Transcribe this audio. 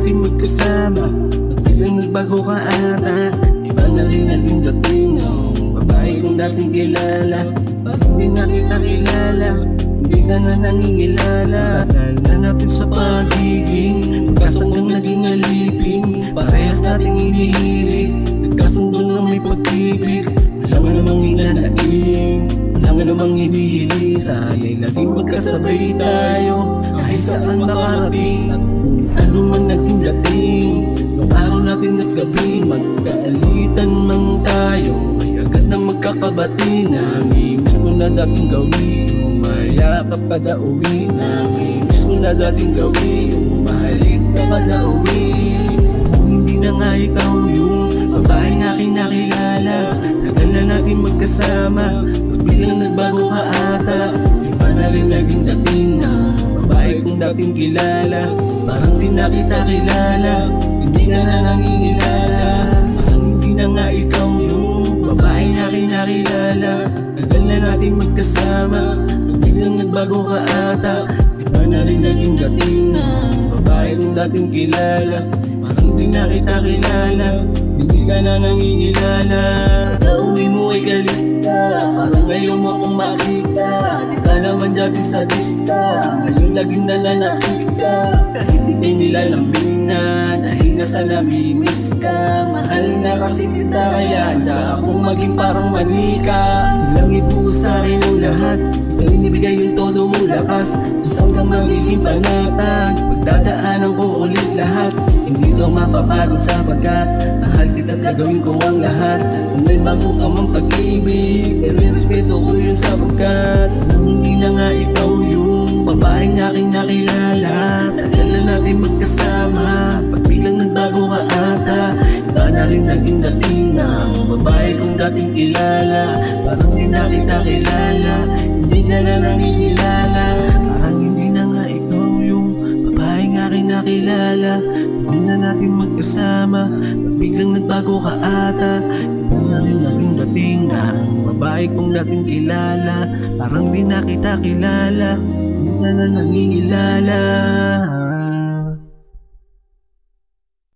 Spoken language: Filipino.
natin magkasama, at biglang nagbago ka ata. Iba na rin ang iyong dating ng babae kong dating kilala. Parang di na kita kilala, hindi ka na nangingilala. Dahil na natin sa pagiging magkasanggang naging alipin. Parehas nating inihilig, nagkasundo na may pag-ibig. Wala nga namang hinanaing, wala nga namang hinihiling. Saya'y laging magkasabay tayo, kahit saan makarating. At kung ano man naging dating, nung araw natin at gabi, magkaalitan man tayo, ay agad na magkakabati. Namimiss ko na dating gawin, umayakap kada uwi. Namimiss ko na dating gawin, umahalik ka kada uwi. Kung hindi na nga ikaw yung babaeng aking nakilala, tagal na natin magkasama, pag biglang nagbago ka ata. Iba na rin naging dating na babae kong dating kilala. Parang di na kita kilala, hindi ka na nangingilala. Parang hindi na nga ikaw yung babaeng aking nakilala. Tagal na natin magkasama, pag biglang nagbago ka ata. Iba na rin naging dating na babae kong dating kilala. Parang di na kita kilala, hindi ka na nangingilala. Nauwi mo ay galit ka, parang ngayon mo akong makita. Di ka naman dating sadista, ngayon laging nananakit ka. Kahit di kayo nilalambing na, dahil nasa namimiss ka. Mahal na kasi kita, kaya handa akong maging parang manika. Lang ibuo sa akin ang lahat, malinibigay yung todo mong lakas. Saan ka magiging panatag, pagdadaanan ko ulit lahat. Hindi to mapapagod sapagkat mahal kita at gagawin ko ang lahat. Kung may bago ka mang pag-ibig, i-respeto ko yun sapagkat hindi na nga ikaw yung babaeng aking nakilala. Tagal na natin magkasama, pag biglang nagbago ka ata. Iba na rin naging dating ng babae kong dating kilala. Parang di na kita kilala, hindi ka na nangingilala. Parang hindi na nga ikaw yung babaeng aking nakilala. Hindi na natin magkasama, pag biglang nagbago ka ata. Iba na rin naging dating ng babae kong dating kilala. Parang di na kita kilala, hindi ka na nangingilala.